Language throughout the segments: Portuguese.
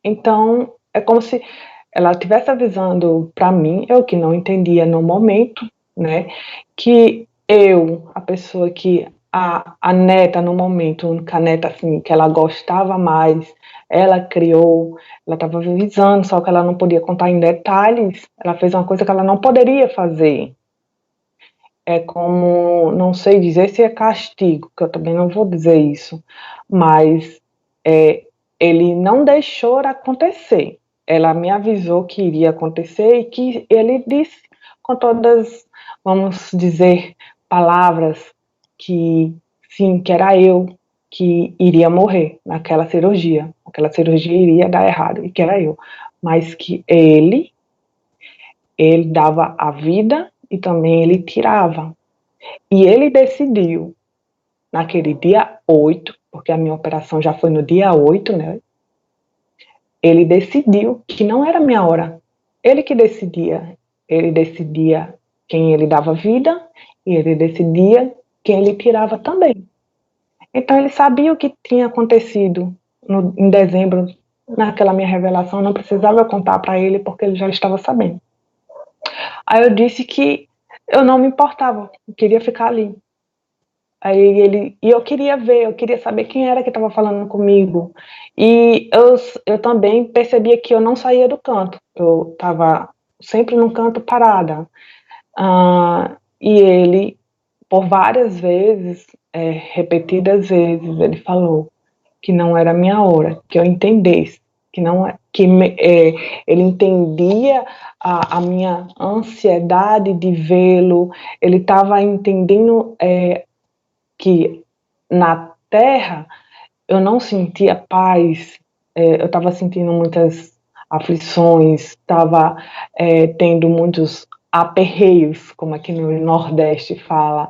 Então, é como se ela estivesse avisando para mim, eu que não entendia no momento, né, que eu, a pessoa que a neta no momento, a única neta assim que ela gostava mais, ela criou, ela estava avisando, só que ela não podia contar em detalhes, ela fez uma coisa que ela não poderia fazer. É como, não sei dizer se é castigo, que eu também não vou dizer isso, mas é, ele não deixou acontecer. Ela me avisou que iria acontecer e que ele disse com todas, vamos dizer, palavras que sim, que era eu que iria morrer naquela cirurgia. Aquela cirurgia iria dar errado e que era eu, mas que ele dava a vida e também ele tirava. E ele decidiu, naquele dia 8, porque a minha operação já foi no dia 8, né? Ele decidiu que não era minha hora. Ele que decidia. Ele decidia quem ele dava vida e ele decidia quem ele tirava também. Então ele sabia o que tinha acontecido em dezembro, naquela minha revelação. Não precisava eu contar para ele porque ele já estava sabendo. Aí eu disse que eu não me importava, eu queria ficar ali. E eu queria ver, eu queria saber quem era que estava falando comigo. E eu também percebia que eu não saía do canto, eu estava sempre num canto parada. E ele, por várias vezes, repetidas vezes, ele falou que não era minha hora, que eu entendesse, que não é, ele entendia a minha ansiedade de vê-lo, ele estava entendendo que na terra eu não sentia paz, eu estava sentindo muitas aflições, estava tendo muitos aperreios, como aqui no Nordeste fala,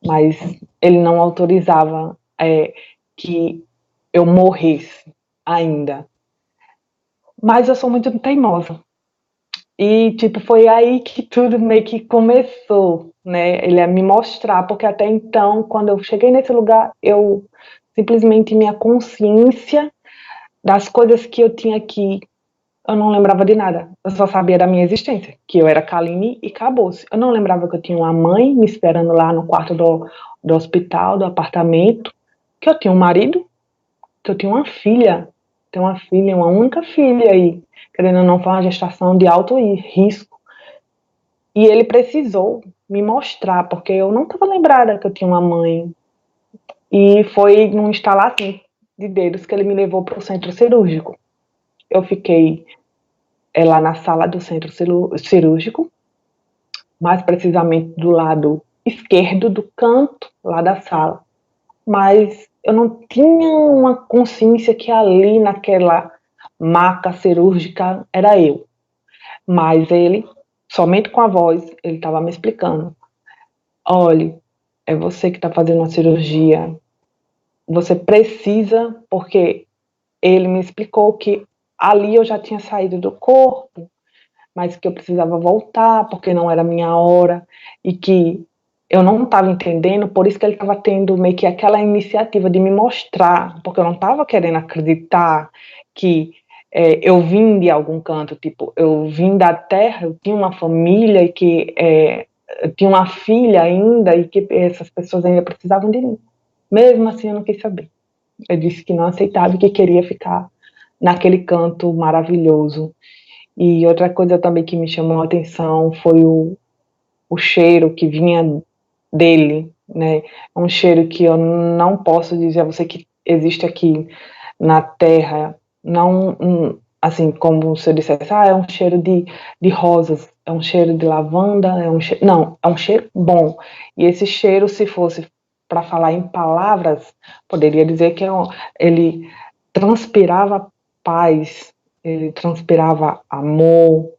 mas ele não autorizava que eu morresse ainda. Mas eu sou muito teimosa. E, tipo, foi aí que tudo meio que começou, né? Ele a me mostrar, porque até então, quando eu cheguei nesse lugar, eu simplesmente minha consciência das coisas que eu tinha aqui, eu não lembrava de nada. Eu só sabia da minha existência, que eu era Kaline e acabou-se. Eu não lembrava que eu tinha uma mãe me esperando lá no quarto do hospital, do apartamento, que eu tinha um marido, que eu tinha uma filha, tenho uma filha, uma única filha aí, querendo ou não, foi uma gestação de alto risco. E ele precisou me mostrar, porque eu não estava lembrada que eu tinha uma mãe. E foi num instalar assim, de dedos que ele me levou para o centro cirúrgico. Eu fiquei lá na sala do centro cirúrgico, mais precisamente do lado esquerdo do canto lá da sala. Mas eu não tinha uma consciência que ali naquela maca cirúrgica era eu. Mas ele, somente com a voz, ele estava me explicando. Olhe, é você que está fazendo uma cirurgia, você precisa, porque ele me explicou que ali eu já tinha saído do corpo, mas que eu precisava voltar, porque não era minha hora, e que eu não estava entendendo, por isso que ele estava tendo meio que aquela iniciativa de me mostrar, porque eu não estava querendo acreditar que eu vim de algum canto, tipo, eu vim da terra, eu tinha uma família e que eu tinha uma filha ainda e que essas pessoas ainda precisavam de mim. Mesmo assim, eu não quis saber. Eu disse que não aceitava e que queria ficar naquele canto maravilhoso. E outra coisa também que me chamou a atenção foi o cheiro que vinha dele, né? É um cheiro que eu não posso dizer a você que existe aqui na Terra, não assim como se eu dissesse, é um cheiro de rosas, é um cheiro de lavanda, não, é um cheiro bom. E esse cheiro, se fosse para falar em palavras, poderia dizer que ele transpirava paz, ele transpirava amor,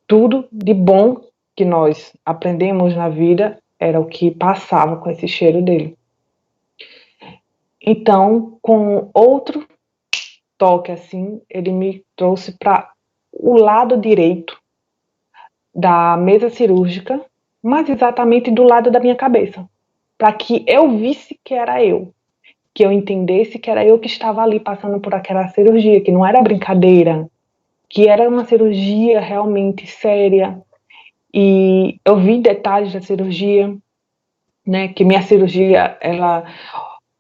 tudo de bom que nós aprendemos na vida era o que passava com esse cheiro dele. Então, com outro toque assim, ele me trouxe para o lado direito da mesa cirúrgica, mas exatamente do lado da minha cabeça, para que eu visse que era eu. que eu entendesse que era eu que estava ali passando por aquela cirurgia, que não era brincadeira, que era uma cirurgia realmente séria. E eu vi detalhes da cirurgia, né, que minha cirurgia, ela,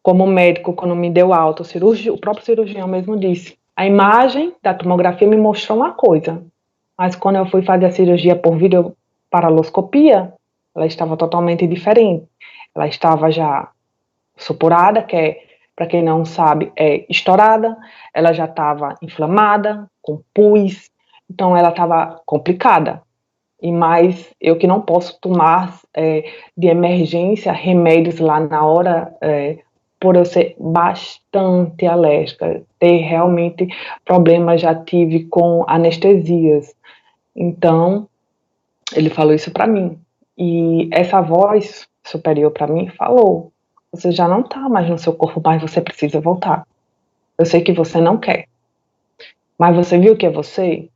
como médico, quando me deu alta, o próprio cirurgião mesmo disse, a imagem da tomografia me mostrou uma coisa, mas quando eu fui fazer a cirurgia por videoparaloscopia, ela estava totalmente diferente. Ela estava já supurada, que é, para quem não sabe, é estourada, ela já estava inflamada, com pus, então ela estava complicada. E mais, eu que não posso tomar de emergência remédios lá na hora, por eu ser bastante alérgica, ter realmente problemas já tive com anestesias. Então, ele falou isso para mim. E essa voz superior para mim falou: você já não está mais no seu corpo, mas você precisa voltar. Eu sei que você não quer, mas você viu que é você?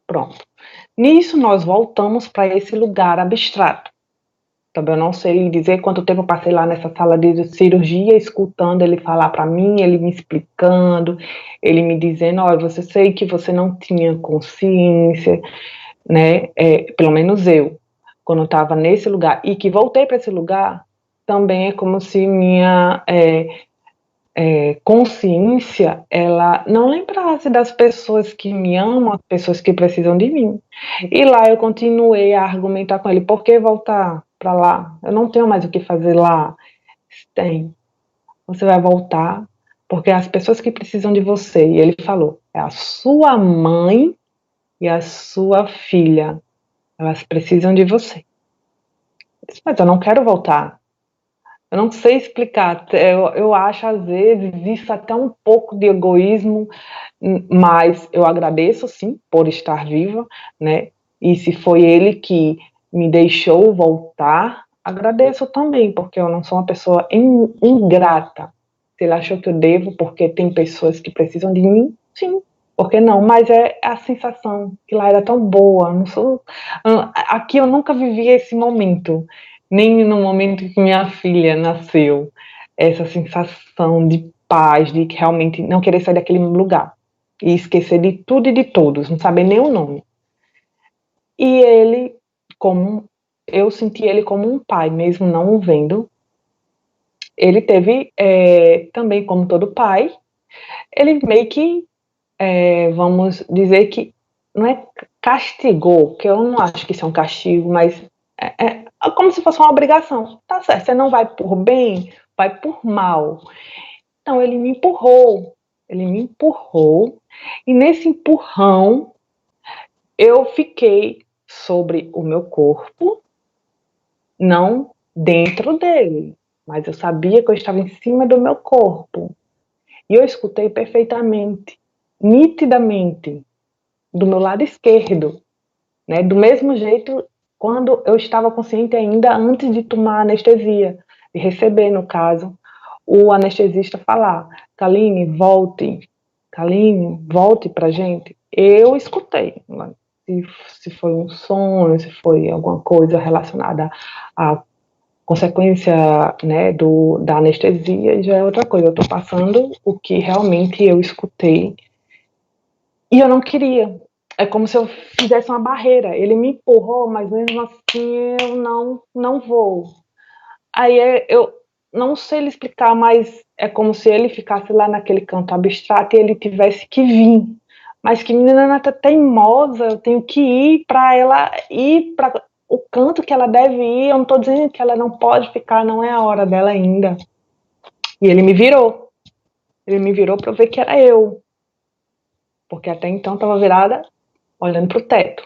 Pronto. Nisso nós voltamos para esse lugar abstrato. Também eu não sei dizer quanto tempo eu passei lá nessa sala de cirurgia, escutando ele falar para mim, ele me explicando, ele me dizendo, olha, você sei que você não tinha consciência, né, pelo menos eu, quando eu estava nesse lugar, e que voltei para esse lugar, também é como se minha consciência, ela não lembrasse das pessoas que me amam, as pessoas que precisam de mim. E lá eu continuei a argumentar com ele, por que voltar para lá? Eu não tenho mais o que fazer lá. Tem. Você vai voltar, porque as pessoas que precisam de você, e ele falou, é a sua mãe e a sua filha, elas precisam de você. Eu disse, mas eu não quero voltar. Eu não sei explicar, eu acho às vezes isso até um pouco de egoísmo, mas eu agradeço sim por estar viva, né? E se foi ele que me deixou voltar, agradeço também, porque eu não sou uma pessoa ingrata. Se ele achou que eu devo, porque tem pessoas que precisam de mim, sim, por que não? Mas é a sensação que lá era tão boa. Não sou, aqui eu nunca vivi esse momento, nem no momento que minha filha nasceu, essa sensação de paz, de realmente não querer sair daquele lugar e esquecer de tudo e de todos, não saber nem o nome. E ele, como eu senti ele como um pai, mesmo não o vendo. Ele teve também, como todo pai, ele meio que, vamos dizer que, não é castigou, que eu não acho que isso é um castigo, mas é como se fosse uma obrigação. Tá certo, você não vai por bem, vai por mal. Então ele me empurrou, e nesse empurrão eu fiquei sobre o meu corpo, não dentro dele, mas eu sabia que eu estava em cima do meu corpo. E eu escutei perfeitamente, nitidamente, do meu lado esquerdo, né? Do mesmo jeito quando eu estava consciente ainda antes de tomar anestesia, de receber, no caso, o anestesista falar, Kaline, volte pra gente. Eu escutei, se foi um sonho, se foi alguma coisa relacionada à consequência, né, da anestesia, já é outra coisa. Eu estou passando o que realmente eu escutei e eu não queria. É como se eu fizesse uma barreira. Ele me empurrou, mas mesmo assim eu não vou. Aí eu não sei lhe explicar, mas é como se ele ficasse lá naquele canto abstrato e ele tivesse que vir. Mas que menina tá teimosa, eu tenho que ir para ela ir para o canto que ela deve ir. Eu não estou dizendo que ela não pode ficar, não é a hora dela ainda. E ele me virou. Ele me virou para ver que era eu. Porque até então estava virada, olhando para o teto.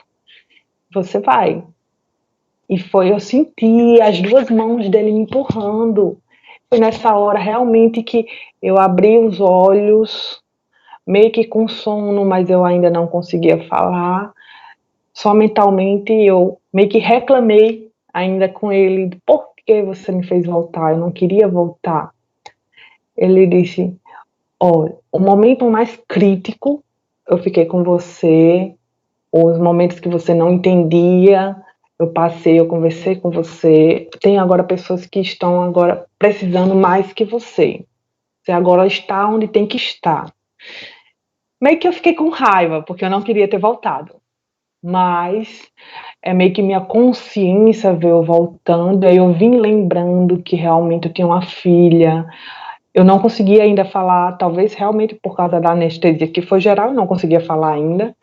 Você vai. E foi, eu senti as duas mãos dele me empurrando. Foi nessa hora realmente que eu abri os olhos, meio que com sono, mas eu ainda não conseguia falar. Só mentalmente eu meio que reclamei ainda com ele, por que você me fez voltar? Eu não queria voltar. Ele disse, olha, o momento mais crítico, eu fiquei com você, os momentos que você não entendia, eu passei, eu conversei com você. Tem agora pessoas que estão agora precisando mais que você. você agora está onde tem que estar. Meio que eu fiquei com raiva, porque eu não queria ter voltado. Mas é meio que minha consciência veio voltando, aí eu vim lembrando que realmente eu tinha uma filha. Eu não conseguia ainda falar, talvez realmente por causa da anestesia que foi geral, eu não conseguia falar ainda.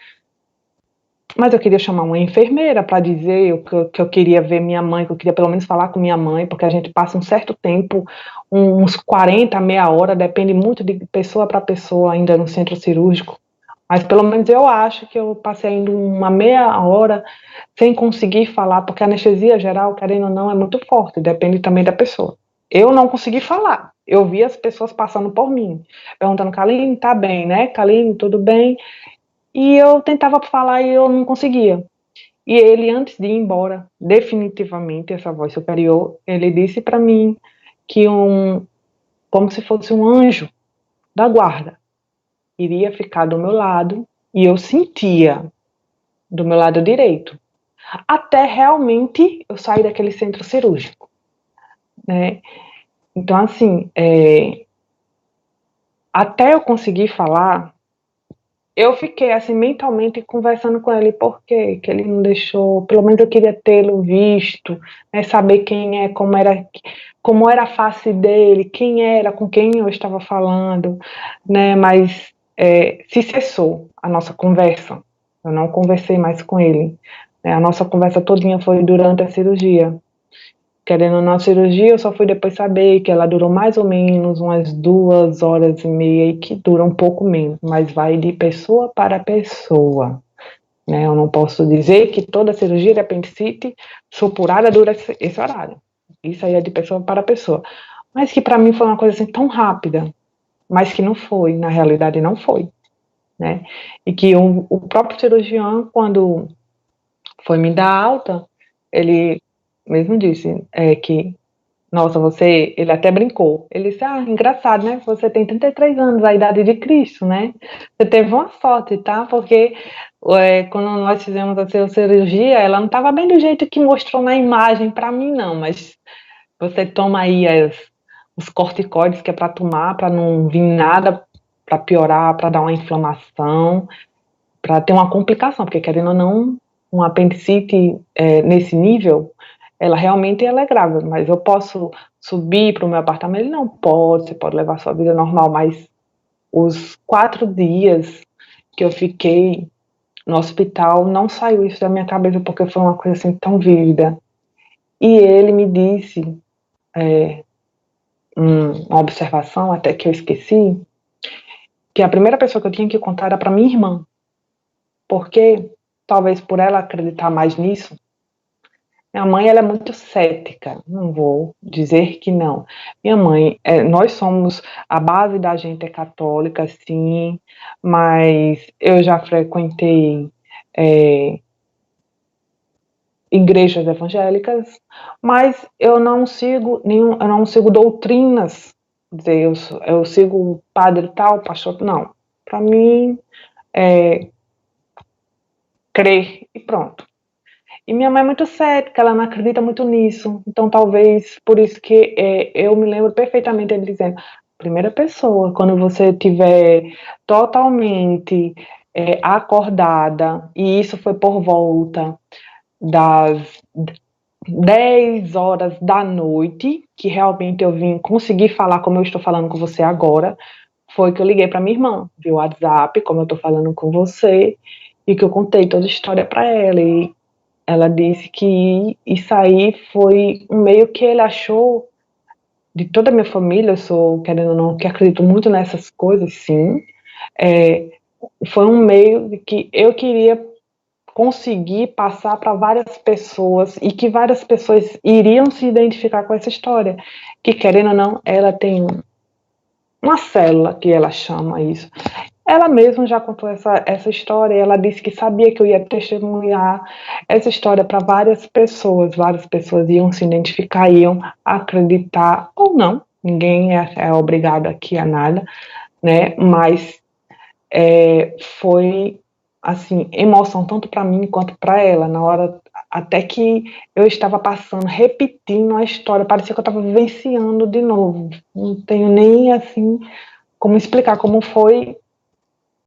Mas eu queria chamar uma enfermeira para dizer que eu queria ver minha mãe, que eu queria pelo menos falar com minha mãe, porque a gente passa um certo tempo, uns 40, meia hora, depende muito de pessoa para pessoa ainda no centro cirúrgico. Mas pelo menos eu acho que eu passei ainda uma meia hora sem conseguir falar, porque a anestesia geral, querendo ou não, é muito forte, depende também da pessoa. Eu não consegui falar. Eu vi as pessoas passando por mim, perguntando: Kaline, tá bem, né? Kaline, tudo bem? E eu tentava falar e eu não conseguia. E ele, antes de ir embora, definitivamente, essa voz superior, ele disse para mim que como se fosse um anjo da guarda, iria ficar do meu lado, e eu sentia do meu lado direito, até realmente eu sair daquele centro cirúrgico, né? Então, assim, até eu conseguir falar, eu fiquei assim mentalmente conversando com ele, porque que ele não deixou, pelo menos eu queria tê-lo visto, né, saber quem é, como era a face dele, quem era, com quem eu estava falando, né, mas se cessou a nossa conversa, eu não conversei mais com ele, né, a nossa conversa todinha foi durante a cirurgia. Querendo ou não, a cirurgia, eu só fui depois saber que ela durou mais ou menos umas 2 horas e meia, e que dura um pouco menos, mas vai de pessoa para pessoa, né? Eu não posso dizer que toda cirurgia de apendicite supurada dura esse horário. Isso aí é de pessoa para pessoa. Mas que para mim foi uma coisa assim tão rápida, mas que não foi, na realidade não foi, né? E que o próprio cirurgião, quando foi me dar alta, ele mesmo disse que nossa, ele até brincou. Ele disse: ah, engraçado, né? Você tem 33 anos, a idade de Cristo, né? Você teve uma sorte, tá? Porque quando nós fizemos a sua cirurgia, ela não estava bem do jeito que mostrou na imagem para mim, não. Mas você toma aí os corticoides que é para tomar, para não vir nada, para piorar, para dar uma inflamação, para ter uma complicação, porque querendo ou não, um apendicite nesse nível, ela é grave, mas eu posso subir para o meu apartamento? Ele não pode, você pode levar sua vida normal, mas os 4 dias que eu fiquei no hospital, não saiu isso da minha cabeça, porque foi uma coisa assim tão vívida. E ele me disse, uma observação até que eu esqueci, que a primeira pessoa que eu tinha que contar era para minha irmã, porque talvez por ela acreditar mais nisso. Minha mãe, ela é muito cética, não vou dizer que não. Minha mãe, nós somos, a base da gente é católica, sim, mas eu já frequentei igrejas evangélicas, mas eu não sigo doutrinas, dizer, eu sigo o padre tal, pastor, não. Para mim, crer e pronto. E minha mãe é muito cética, ela não acredita muito nisso. Então, talvez por isso que eu me lembro perfeitamente ele dizendo: primeira pessoa, quando você estiver totalmente acordada, e isso foi por volta das 10 horas da noite, que realmente eu vim conseguir falar como eu estou falando com você agora, foi que eu liguei para minha irmã, via WhatsApp, como eu estou falando com você, e que eu contei toda a história para ela. E ela disse que isso aí foi um meio que ele achou, de toda a minha família, eu sou, querendo ou não, que acredito muito nessas coisas, sim, foi um meio de que eu queria conseguir passar para várias pessoas, e que várias pessoas iriam se identificar com essa história, que querendo ou não, ela tem uma célula, que ela chama isso. Ela mesma já contou essa história, e ela disse que sabia que eu ia testemunhar essa história para várias pessoas iam se identificar, iam acreditar ou não, ninguém é obrigado aqui a nada, né? Mas foi assim, emoção tanto para mim quanto para ela, na hora até que eu estava passando, repetindo a história, parecia que eu estava vivenciando de novo. Não tenho nem assim como explicar como foi